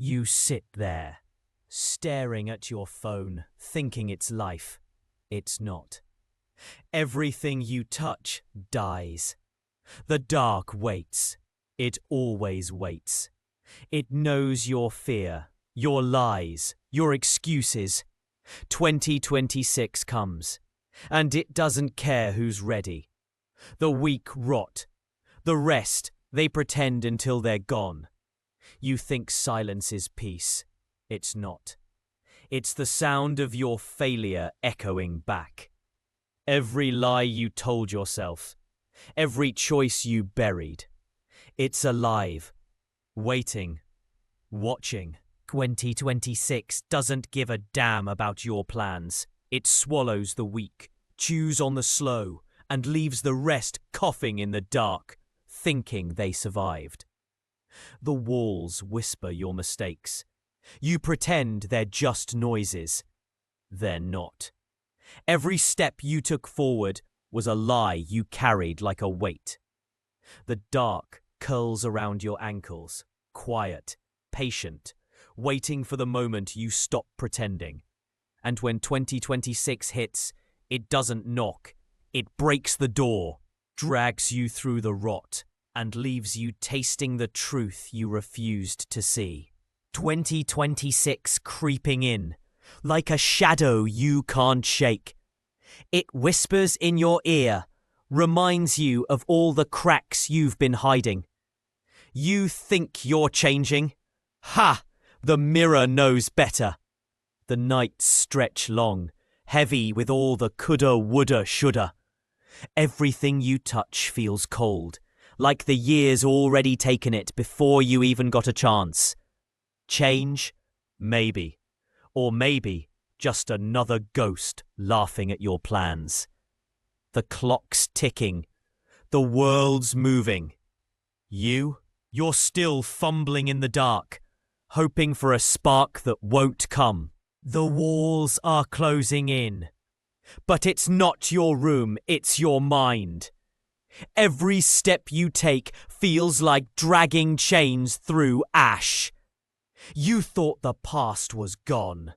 You sit there, staring at your phone, thinking it's life. It's not. Everything you touch dies. The dark waits. It always waits. It knows your fear, your lies, your excuses. 2026 comes, and it doesn't care who's ready. The weak rot. The rest, they pretend until they're gone. You think silence is peace. It's not. It's the sound of your failure echoing back. Every lie you told yourself, every choice you buried. It's alive, waiting, watching. 2026 doesn't give a damn about your plans. It swallows the weak, chews on the slow, and leaves the rest coughing in the dark, thinking they survived. The walls whisper your mistakes. You pretend they're just noises. They're not. Every step you took forward was a lie you carried like a weight. The dark curls around your ankles, quiet, patient, waiting for the moment you stop pretending. And when 2026 hits, it doesn't knock. It breaks the door, drags you through the rot, and leaves you tasting the truth you refused to see. 2026 creeping in, like a shadow you can't shake. It whispers in your ear, reminds you of all the cracks you've been hiding. You think you're changing? Ha! The mirror knows better. The nights stretch long, heavy with all the coulda, woulda, shoulda. Everything you touch feels cold, like the year's already taken it before you even got a chance. Change? Maybe. Or maybe just another ghost laughing at your plans. The clock's ticking. The world's moving. You're still fumbling in the dark, hoping for a spark that won't come. The walls are closing in. But it's not your room, it's your mind. Every step you take feels like dragging chains through ash. You thought the past was gone.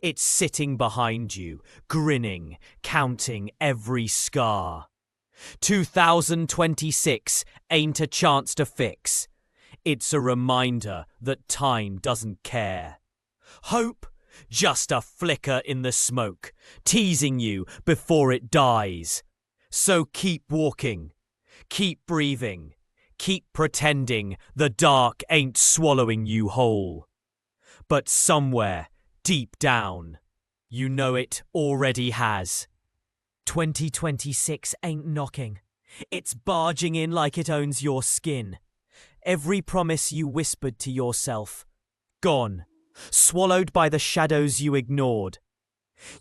It's sitting behind you, grinning, counting every scar. 2026 ain't a chance to fix. It's a reminder that time doesn't care. Hope? Just a flicker in the smoke, teasing you before it dies. So keep walking, keep breathing, keep pretending the dark ain't swallowing you whole. But somewhere, deep down, you know it already has. 2026 ain't knocking. It's barging in like it owns your skin. Every promise you whispered to yourself, gone, swallowed by the shadows you ignored.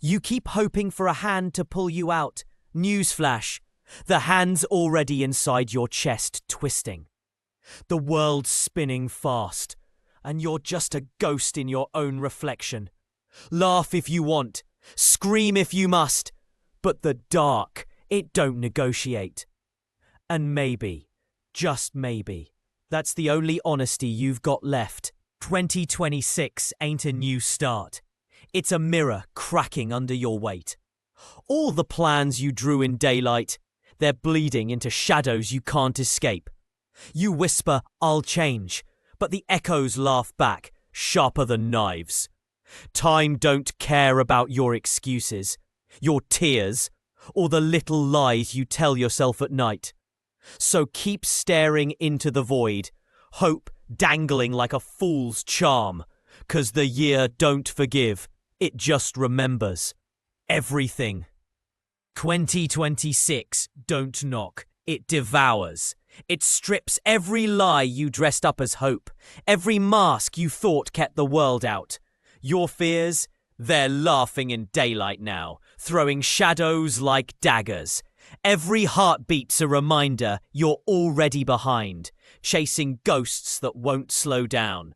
You keep hoping for a hand to pull you out. Newsflash, the hand's already inside your chest, twisting. The world's spinning fast, and you're just a ghost in your own reflection. Laugh if you want, scream if you must, but the dark, it don't negotiate. And maybe, just maybe, that's the only honesty you've got left. 2026 ain't a new start. It's a mirror cracking under your weight. All the plans you drew in daylight, they're bleeding into shadows you can't escape. You whisper, I'll change, but the echoes laugh back, sharper than knives. Time don't care about your excuses, your tears, or the little lies you tell yourself at night. So keep staring into the void, hope dangling like a fool's charm, 'cause the year don't forgive, it just remembers everything. 2026 don't knock, it devours. It strips every lie you dressed up as hope, every mask you thought kept the world out. Your fears, they're laughing in daylight now, throwing shadows like daggers. Every heartbeat's a reminder you're already behind, chasing ghosts that won't slow down.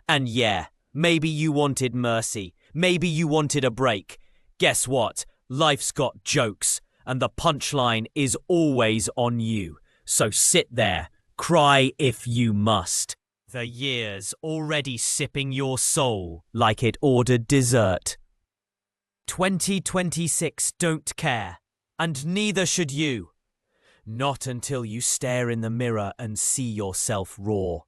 And yeah, maybe you wanted mercy, maybe you wanted a break. Guess what? Life's got jokes, and the punchline is always on you. So sit there, cry if you must. The years already sipping your soul like it ordered dessert. 2026 don't care, and neither should you. Not until you stare in the mirror and see yourself roar.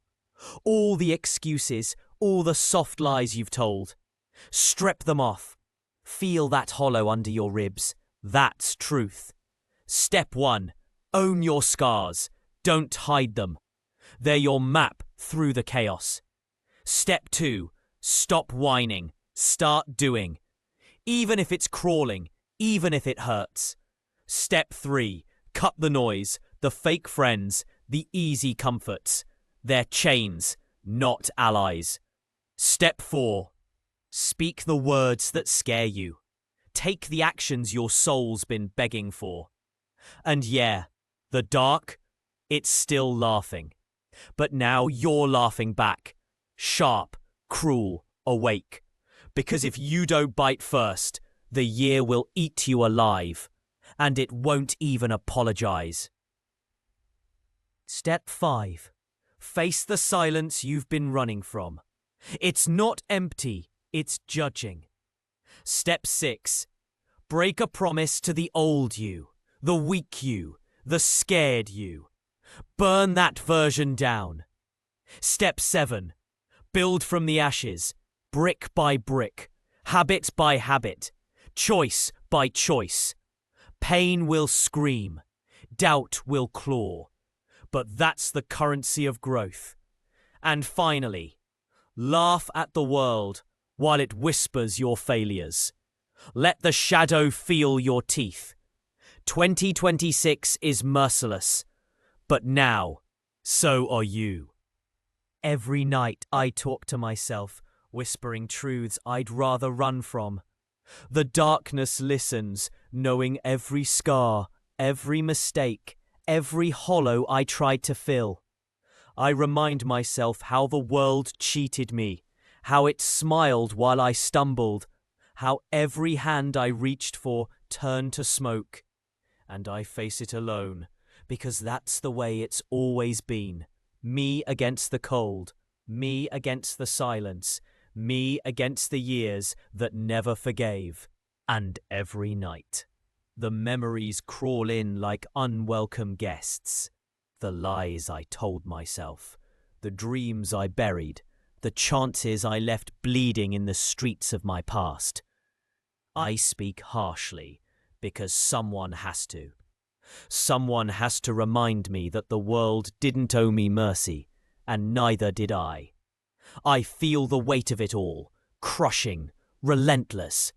All the excuses, all the soft lies you've told. Strip them off. Feel that hollow under your ribs. That's truth. Step 1. Own your scars. Don't hide them. They're your map through the chaos. Step 2. Stop whining. Start doing. Even if it's crawling, even if it hurts. Step 3. Cut the noise, the fake friends, the easy comforts. They're chains, not allies. Step 4. Speak the words that scare you. Take the actions your soul's been begging for. And yeah, the dark, it's still laughing. But now you're laughing back. Sharp, cruel, awake. Because if you don't bite first, the year will eat you alive. And it won't even apologize. Step 5. Face the silence you've been running from. It's not empty, it's judging. Step 6. Break a promise to the old you, the weak you, the scared you. Burn that version down. Step 7. Build from the ashes, brick by brick, habit by habit, choice by choice. Pain will scream, doubt will claw, but that's the currency of growth. And finally, laugh at the world while it whispers your failures. Let the shadow feel your teeth. 2026 is merciless, but now, so are you. Every night I talk to myself, whispering truths I'd rather run from. The darkness listens, knowing every scar, every mistake, every hollow I tried to fill. I remind myself how the world cheated me, how it smiled while I stumbled, how every hand I reached for turned to smoke. And I face it alone, because that's the way it's always been. Me against the cold, me against the silence, me against the years that never forgave. And every night, the memories crawl in like unwelcome guests. The lies I told myself, the dreams I buried, the chances I left bleeding in the streets of my past. I speak harshly because someone has to. Someone has to remind me that the world didn't owe me mercy, and neither did I. I feel the weight of it all, crushing, relentless.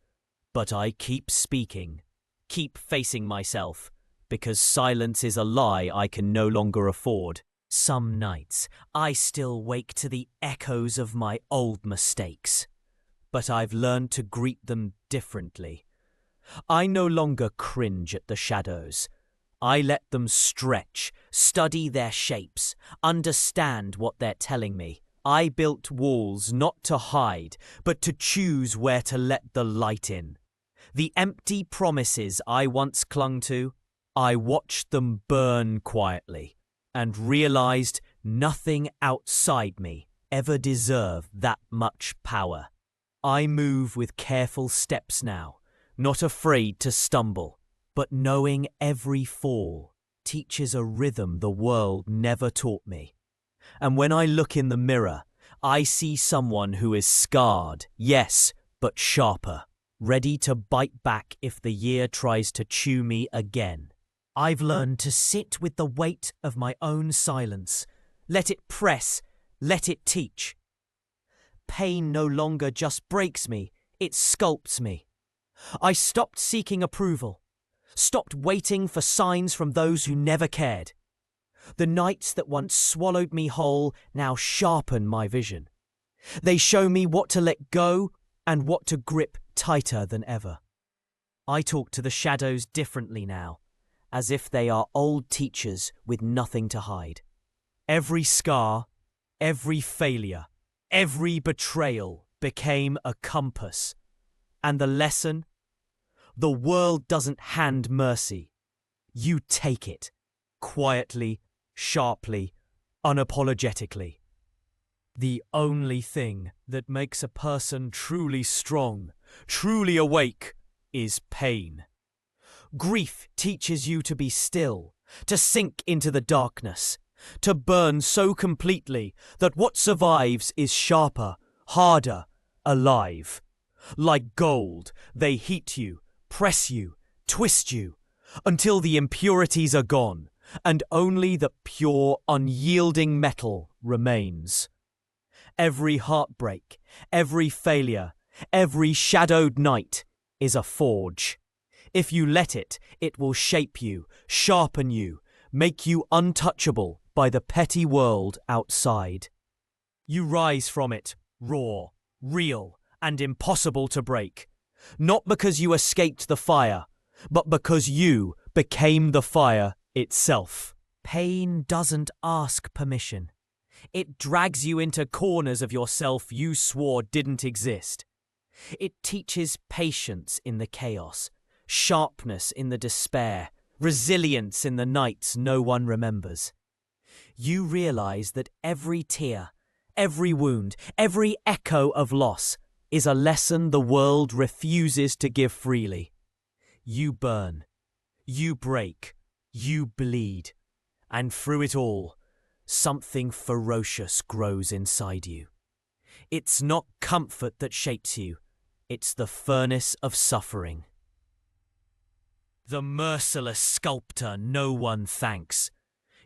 But I keep speaking, keep facing myself, because silence is a lie I can no longer afford. Some nights, I still wake to the echoes of my old mistakes. But I've learned to greet them differently. I no longer cringe at the shadows. I let them stretch, study their shapes, understand what they're telling me. I built walls not to hide, but to choose where to let the light in. The empty promises I once clung to, I watched them burn quietly and realized nothing outside me ever deserved that much power. I move with careful steps now, not afraid to stumble, but knowing every fall teaches a rhythm the world never taught me. And when I look in the mirror, I see someone who is scarred, yes, but sharper, ready to bite back if the year tries to chew me again. I've learned to sit with the weight of my own silence. Let it press, let it teach. Pain no longer just breaks me, it sculpts me. I stopped seeking approval, stopped waiting for signs from those who never cared. The nights that once swallowed me whole now sharpen my vision. They show me what to let go and what to grip tighter than ever. I talk to the shadows differently now, as if they are old teachers with nothing to hide. Every scar, every failure, every betrayal became a compass. And the lesson? The world doesn't hand mercy. You take it, quietly, sharply, unapologetically. The only thing that makes a person truly strong, truly awake, is pain. Grief teaches you to be still, to sink into the darkness, to burn so completely that what survives is sharper, harder, alive. Like gold, they heat you, press you, twist you, until the impurities are gone, and only the pure, unyielding metal remains. Every heartbreak, every failure, every shadowed night is a forge. If you let it, it will shape you, sharpen you, make you untouchable by the petty world outside. You rise from it, raw, real, and impossible to break. Not because you escaped the fire, but because you became the fire itself. Pain doesn't ask permission. It drags you into corners of yourself you swore didn't exist. It teaches patience in the chaos, sharpness in the despair, resilience in the nights no one remembers. You realize that every tear, every wound, every echo of loss is a lesson the world refuses to give freely. You burn, you break, you bleed, and through it all, something ferocious grows inside you. It's not comfort that shapes you, it's the furnace of suffering. The merciless sculptor no one thanks.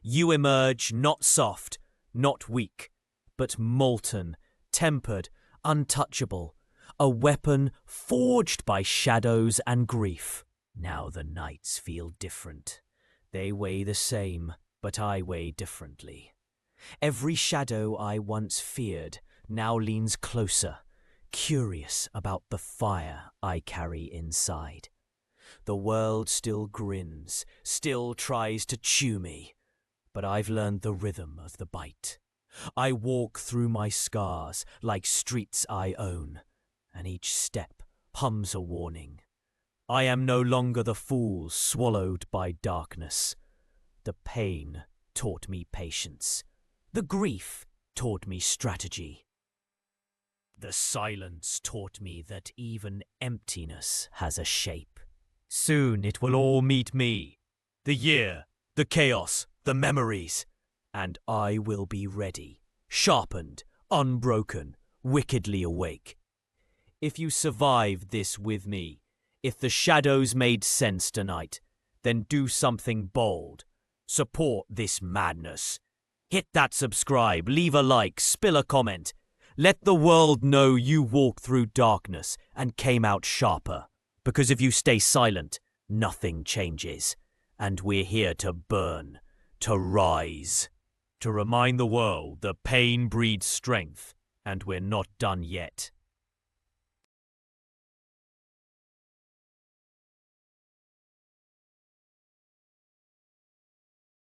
You emerge not soft, not weak, but molten, tempered, untouchable, a weapon forged by shadows and grief. Now the nights feel different. They weigh the same, but I weigh differently. Every shadow I once feared now leans closer, curious about the fire I carry inside. The world still grins, still tries to chew me, but I've learned the rhythm of the bite. I walk through my scars like streets I own, and each step hums a warning. I am no longer the fool swallowed by darkness. The pain taught me patience. The grief taught me strategy. The silence taught me that even emptiness has a shape. Soon it will all meet me. The year, the chaos, the memories. And I will be ready, sharpened, unbroken, wickedly awake. If you survived this with me, if the shadows made sense tonight, then do something bold. Support this madness. Hit that subscribe, leave a like, spill a comment. Let the world know you walked through darkness and came out sharper. Because if you stay silent, nothing changes. And we're here to burn, to rise, to remind the world that pain breeds strength, and we're not done yet.